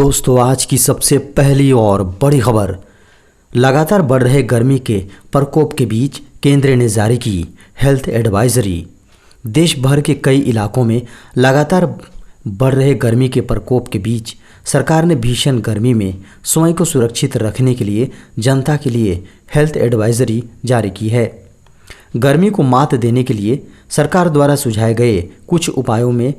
दोस्तों, आज की सबसे पहली और बड़ी खबर। लगातार बढ़ रहे गर्मी के प्रकोप के बीच केंद्र ने जारी की हेल्थ एडवाइजरी। देश भर के कई इलाकों में लगातार बढ़ रहे गर्मी के प्रकोप के बीच सरकार ने भीषण गर्मी में स्वयं को सुरक्षित रखने के लिए जनता के लिए हेल्थ एडवाइजरी जारी की है। गर्मी को मात देने के लिए सरकार द्वारा सुझाए गए कुछ उपायों में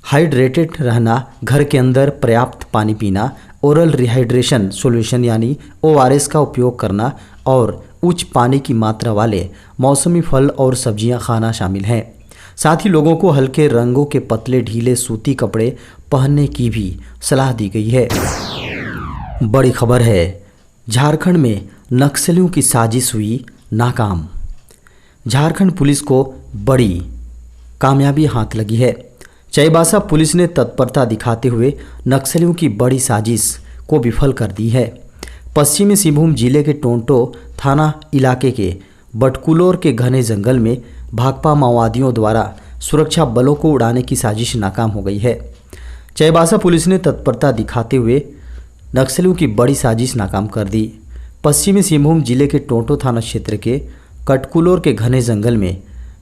हाइड्रेटेड रहना, घर के अंदर पर्याप्त पानी पीना, ओरल रिहाइड्रेशन सॉल्यूशन यानी ORS का उपयोग करना और उच्च पानी की मात्रा वाले मौसमी फल और सब्जियां खाना शामिल हैं। साथ ही लोगों को हल्के रंगों के पतले ढीले सूती कपड़े पहनने की भी सलाह दी गई है। बड़ी खबर है, झारखंड में नक्सलियों की साजिश हुई नाकाम। झारखंड पुलिस को बड़ी कामयाबी हाथ लगी है। चाईबासा पुलिस ने तत्परता दिखाते हुए नक्सलियों की बड़ी साजिश को विफल कर दी है। पश्चिमी सिंहभूम जिले के टोंटो थाना इलाके के बटकुलोर के घने जंगल में भाकपा माओवादियों द्वारा सुरक्षा बलों को उड़ाने की साजिश नाकाम हो गई है। चाईबासा पुलिस ने तत्परता दिखाते हुए नक्सलियों की बड़ी साजिश नाकाम कर दी। पश्चिमी सिंहभूम जिले के टोंटो थाना क्षेत्र के कटकुलोर के घने जंगल में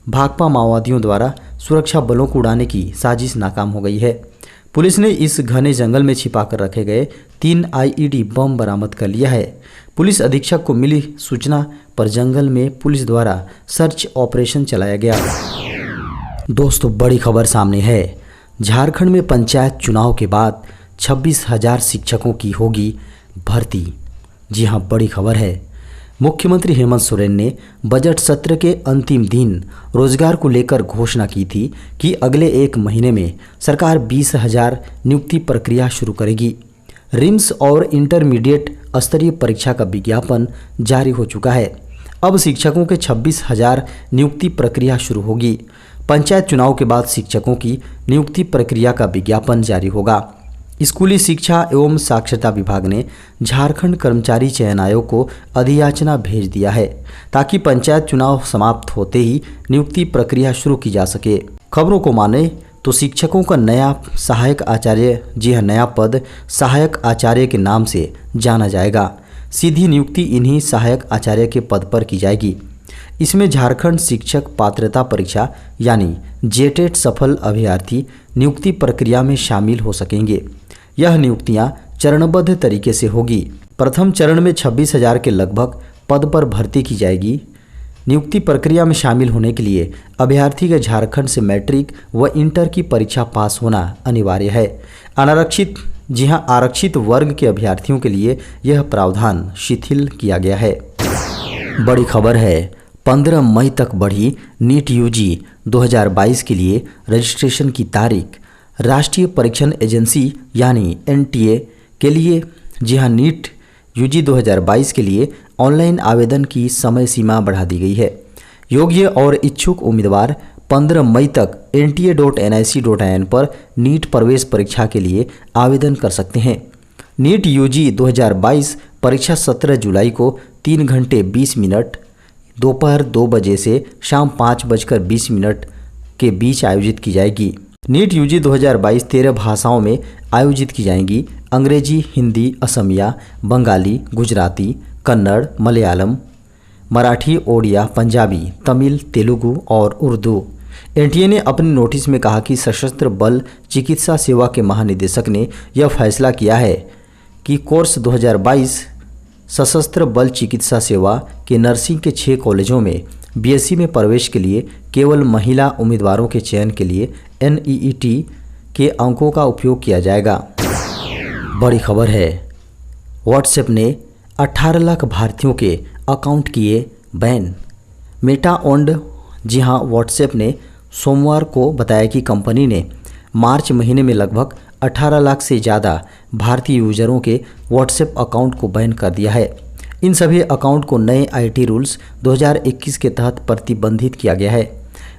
भाकपा माओवादियों द्वारा सुरक्षा बलों को उड़ाने की साजिश नाकाम हो गई है। पुलिस ने इस घने जंगल में छिपाकर रखे गए 3 IED बम बरामद कर लिया है। पुलिस अधीक्षक को मिली सूचना पर जंगल में पुलिस द्वारा सर्च ऑपरेशन चलाया गया। दोस्तों, बड़ी खबर सामने है। झारखंड में पंचायत चुनाव के बाद 26,000 शिक्षकों की होगी भर्ती। जी हाँ, बड़ी खबर है। मुख्यमंत्री हेमंत सोरेन ने बजट सत्र के अंतिम दिन रोजगार को लेकर घोषणा की थी कि अगले 1 महीने में सरकार 20,000 नियुक्ति प्रक्रिया शुरू करेगी। रिम्स और इंटरमीडिएट स्तरीय परीक्षा का विज्ञापन जारी हो चुका है। अब शिक्षकों के 26,000 नियुक्ति प्रक्रिया शुरू होगी। पंचायत चुनाव के बाद शिक्षकों की नियुक्ति प्रक्रिया का विज्ञापन जारी होगा। स्कूली शिक्षा एवं साक्षरता विभाग ने झारखंड कर्मचारी चयन आयोग को अधियाचना भेज दिया है ताकि पंचायत चुनाव समाप्त होते ही नियुक्ति प्रक्रिया शुरू की जा सके। खबरों को माने तो शिक्षकों का नया सहायक आचार्य, जी हाँ, नया पद सहायक आचार्य के नाम से जाना जाएगा। सीधी नियुक्ति इन्हीं सहायक आचार्य के पद पर की जाएगी। इसमें झारखंड शिक्षक पात्रता परीक्षा यानी जेटेट सफल अभ्यर्थी नियुक्ति प्रक्रिया में शामिल हो सकेंगे। यह नियुक्तियां चरणबद्ध तरीके से होगी। प्रथम चरण में 26,000 के लगभग पद पर भर्ती की जाएगी। नियुक्ति प्रक्रिया में शामिल होने के लिए अभ्यर्थी के झारखंड से मैट्रिक व इंटर की परीक्षा पास होना अनिवार्य है। अनारक्षित, जी हां, आरक्षित वर्ग के अभ्यर्थियों के लिए यह प्रावधान शिथिल किया गया है। बड़ी खबर है, 15 मई तक बढ़ी नीट UG 2022 के लिए रजिस्ट्रेशन की तारीख। राष्ट्रीय परीक्षण एजेंसी यानी NTA के लिए, जी हाँ, नीट UG 2022 के लिए ऑनलाइन आवेदन की समय सीमा बढ़ा दी गई है। योग्य और इच्छुक उम्मीदवार 15 मई तक nta.nic.in पर नीट प्रवेश परीक्षा के लिए आवेदन कर सकते हैं। नीट UG 2022 परीक्षा 17 जुलाई को 3 घंटे 20 मिनट दोपहर 2 बजे से शाम 5:20 के बीच आयोजित की जाएगी। नीट UG 2022 13 भाषाओं में आयोजित की जाएंगी। अंग्रेजी, हिंदी, असमिया, बंगाली, गुजराती, कन्नड़, मलयालम, मराठी, ओडिया, पंजाबी, तमिल, तेलुगु और उर्दू। NTA ने अपने नोटिस में कहा कि सशस्त्र बल चिकित्सा सेवा के महानिदेशक ने यह फैसला किया है कि कोर्स 2022 सशस्त्र बल चिकित्सा सेवा के नर्सिंग के 6 कॉलेजों में BSc में प्रवेश के लिए केवल महिला उम्मीदवारों के चयन के लिए NEET के अंकों का उपयोग किया जाएगा। बड़ी खबर है, व्हाट्सएप ने 18 लाख भारतीयों के अकाउंट किए बैन। मेटा ओन्ड, जी हाँ, व्हाट्सएप ने सोमवार को बताया कि कंपनी ने मार्च महीने में लगभग 18 लाख से ज़्यादा भारतीय यूजरों के व्हाट्सएप अकाउंट को बैन कर दिया है। इन सभी अकाउंट को नए IT रूल्स 2021 के तहत प्रतिबंधित किया गया है।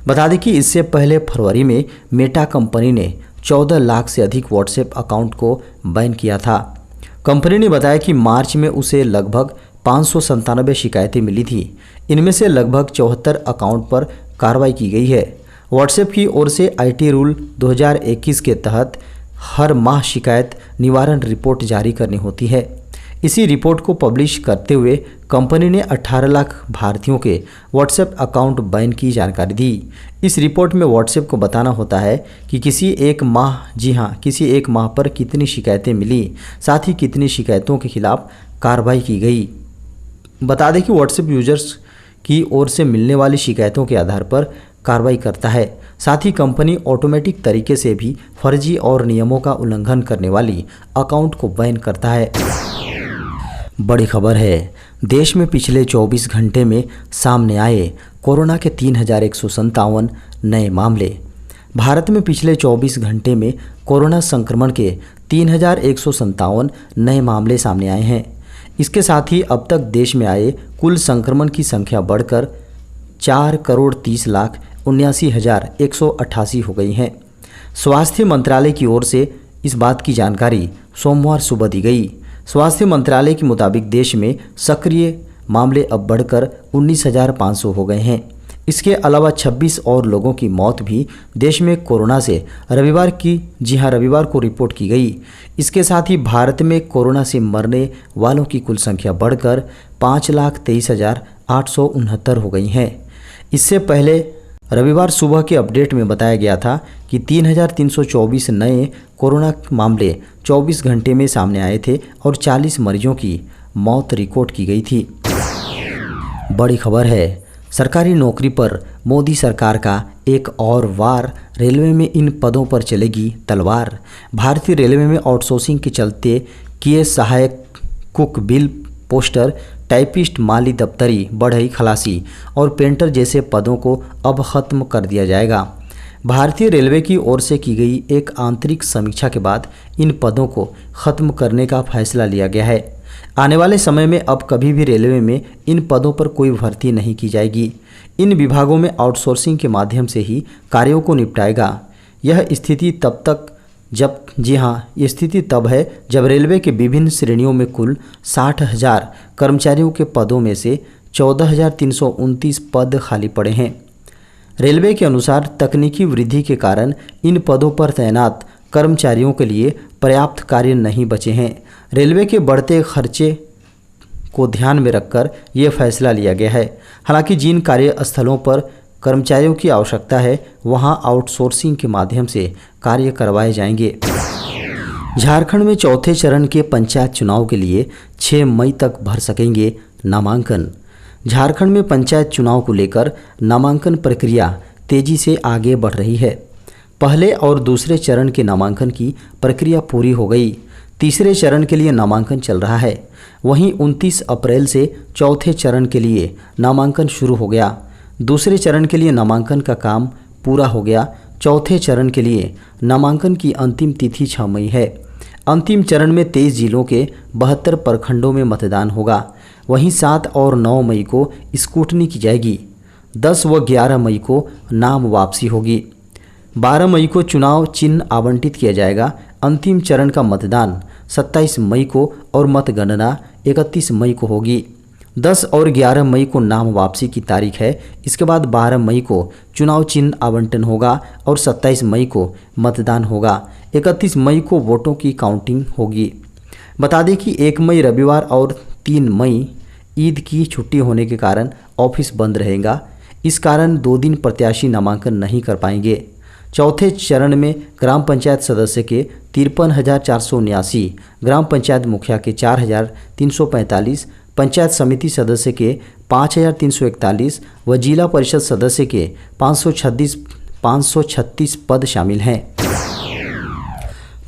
बता दें कि इससे पहले फरवरी में मेटा कंपनी ने 14 लाख से अधिक व्हाट्सएप अकाउंट को बैन किया था। कंपनी ने बताया कि मार्च में उसे लगभग 597 शिकायतें मिली थी। इनमें से लगभग 74 अकाउंट पर कार्रवाई की गई है। व्हाट्सएप की ओर से IT रूल 2021 के तहत हर माह शिकायत निवारण रिपोर्ट जारी करनी होती है। इसी रिपोर्ट को पब्लिश करते हुए कंपनी ने 18 लाख भारतीयों के व्हाट्सएप अकाउंट बैन की जानकारी दी। इस रिपोर्ट में व्हाट्सएप को बताना होता है कि किसी एक माह पर कितनी शिकायतें मिली, साथ ही कितनी शिकायतों के खिलाफ कार्रवाई की गई। बता दें कि व्हाट्सएप यूजर्स की ओर से मिलने वाली शिकायतों के आधार पर कार्रवाई करता है। साथ ही कंपनी ऑटोमेटिक तरीके से भी फर्जी और नियमों का उल्लंघन करने वाली अकाउंट को बैन करता है। बड़ी खबर है, देश में पिछले 24 घंटे में सामने आए कोरोना के 3157 नए मामले। भारत में पिछले 24 घंटे में कोरोना संक्रमण के 3157 नए मामले सामने आए हैं। इसके साथ ही अब तक देश में आए कुल संक्रमण की संख्या बढ़कर 4,30,79,188 हो गई है। स्वास्थ्य मंत्रालय की ओर से इस बात की जानकारी सोमवार सुबह दी गई। स्वास्थ्य मंत्रालय के मुताबिक देश में सक्रिय मामले अब बढ़कर 19,500 हो गए हैं। इसके अलावा 26 और लोगों की मौत भी देश में कोरोना से रविवार को रिपोर्ट की गई। इसके साथ ही भारत में कोरोना से मरने वालों की कुल संख्या बढ़कर 5,23,869 हो गई है। इससे पहले रविवार सुबह के अपडेट में बताया गया था कि 3,324 नए कोरोना मामले 24 घंटे में सामने आए थे और 40 मरीजों की मौत रिकॉर्ड की गई थी। बड़ी खबर है, सरकारी नौकरी पर मोदी सरकार का एक और वार, रेलवे में इन पदों पर चलेगी तलवार। भारतीय रेलवे में आउटसोर्सिंग के चलते किए सहायक कुक, बिल पोस्टर, टाइपिस्ट, माली दफ्तरी, बढ़ई, खलासी और पेंटर जैसे पदों को अब खत्म कर दिया जाएगा। भारतीय रेलवे की ओर से की गई एक आंतरिक समीक्षा के बाद इन पदों को खत्म करने का फैसला लिया गया है। आने वाले समय में अब कभी भी रेलवे में इन पदों पर कोई भर्ती नहीं की जाएगी। इन विभागों में आउटसोर्सिंग के माध्यम से ही कार्यों को निपटाएगा। यह स्थिति तब है जब रेलवे के विभिन्न श्रेणियों में कुल 60,000 कर्मचारियों के पदों में से 14,329 पद खाली पड़े हैं। रेलवे के अनुसार तकनीकी वृद्धि के कारण इन पदों पर तैनात कर्मचारियों के लिए पर्याप्त कार्य नहीं बचे हैं। रेलवे के बढ़ते खर्चे को ध्यान में रखकर यह फैसला लिया गया है। हालांकि जिन कार्यस्थलों पर कर्मचारियों की आवश्यकता है वहां आउटसोर्सिंग के माध्यम से कार्य करवाए जाएंगे। झारखंड में चौथे चरण के पंचायत चुनाव के लिए 6 मई तक भर सकेंगे नामांकन। झारखंड में पंचायत चुनाव को लेकर नामांकन प्रक्रिया तेजी से आगे बढ़ रही है। पहले और दूसरे चरण के नामांकन की प्रक्रिया पूरी हो गई। तीसरे चरण के लिए नामांकन चल रहा है। वहीं 29 अप्रैल से चौथे चरण के लिए नामांकन शुरू हो गया। दूसरे चरण के लिए नामांकन का काम पूरा हो गया। चौथे चरण के लिए नामांकन की अंतिम तिथि 6 मई है। अंतिम चरण में 23 जिलों के 72 प्रखंडों में मतदान होगा। वहीं 7 और 9 मई को स्क्रूटनी की जाएगी। 10 व 11 मई को नाम वापसी होगी। 12 मई को चुनाव चिन्ह आवंटित किया जाएगा। अंतिम चरण का मतदान 27 मई को और मतगणना 31 मई को होगी। 10 और 11 मई को नाम वापसी की तारीख है। इसके बाद 12 मई को चुनाव चिन्ह आवंटन होगा और 27 मई को मतदान होगा। 31 मई को वोटों की काउंटिंग होगी। बता दें कि 1 मई रविवार और 3 मई ईद की छुट्टी होने के कारण ऑफिस बंद रहेगा। इस कारण 2 दिन प्रत्याशी नामांकन नहीं कर पाएंगे। चौथे चरण में ग्राम पंचायत सदस्य के 53,479, ग्राम पंचायत मुखिया के 4,345, पंचायत समिति सदस्य के 5,341 व जिला परिषद सदस्य के 536 पद शामिल हैं।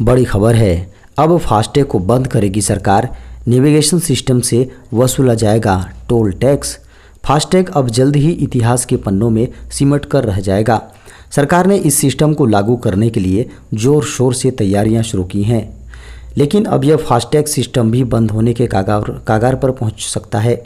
बड़ी खबर है, अब फास्टैग को बंद करेगी सरकार। नेविगेशन सिस्टम से वसूला जाएगा टोल टैक्स। फास्टैग अब जल्द ही इतिहास के पन्नों में सिमट कर रह जाएगा। सरकार ने इस सिस्टम को लागू करने के लिए जोर शोर से तैयारियां शुरू की हैं, लेकिन अब यह फास्टैग सिस्टम भी बंद होने के कागार पर पहुंच सकता है।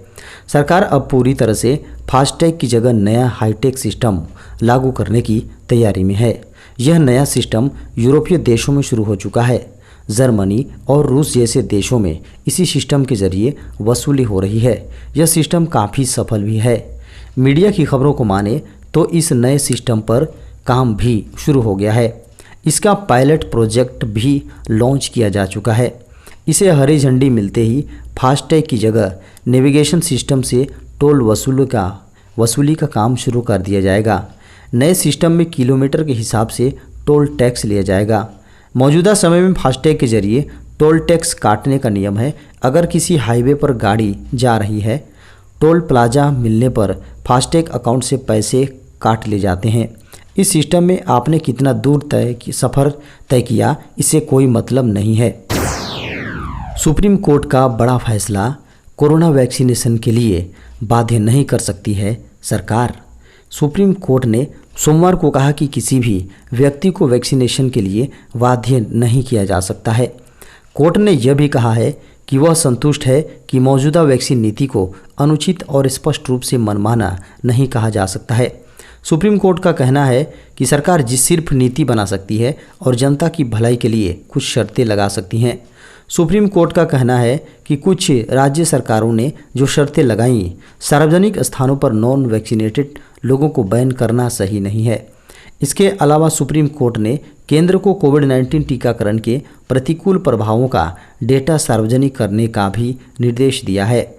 सरकार अब पूरी तरह से फास्टैग की जगह नया हाईटेक सिस्टम लागू करने की तैयारी में है। यह नया सिस्टम यूरोपीय देशों में शुरू हो चुका है। जर्मनी और रूस जैसे देशों में इसी सिस्टम के जरिए वसूली हो रही है। यह सिस्टम काफ़ी सफल भी है। मीडिया की खबरों को माने तो इस नए सिस्टम पर काम भी शुरू हो गया है। इसका पायलट प्रोजेक्ट भी लॉन्च किया जा चुका है। इसे हरी झंडी मिलते ही फास्टैग की जगह नेविगेशन सिस्टम से टोल वसूली का काम शुरू कर दिया जाएगा। नए सिस्टम में किलोमीटर के हिसाब से टोल टैक्स लिया जाएगा। मौजूदा समय में फास्टैग के जरिए टोल टैक्स काटने का नियम है। अगर किसी हाईवे पर गाड़ी जा रही है, टोल प्लाजा मिलने पर फास्टैग अकाउंट से पैसे काट ले जाते हैं। इस सिस्टम में आपने कितना दूर सफ़र तय किया, इससे कोई मतलब नहीं है। सुप्रीम कोर्ट का बड़ा फैसला, कोरोना वैक्सीनेशन के लिए बाध्य नहीं कर सकती है सरकार। सुप्रीम कोर्ट ने सोमवार को कहा कि किसी भी व्यक्ति को वैक्सीनेशन के लिए बाध्य नहीं किया जा सकता है। कोर्ट ने यह भी कहा है कि वह संतुष्ट है कि मौजूदा वैक्सीन नीति को अनुचित और स्पष्ट रूप से मनमाना नहीं कहा जा सकता है। सुप्रीम कोर्ट का कहना है कि सरकार सिर्फ नीति बना सकती है और जनता की भलाई के लिए कुछ शर्तें लगा सकती हैं। सुप्रीम कोर्ट का कहना है कि कुछ राज्य सरकारों ने जो शर्तें लगाईं, सार्वजनिक स्थानों पर नॉन वैक्सीनेटेड लोगों को बैन करना सही नहीं है। इसके अलावा सुप्रीम कोर्ट ने केंद्र को कोविड-19 टीकाकरण के प्रतिकूल प्रभावों का डेटा सार्वजनिक करने का भी निर्देश दिया है।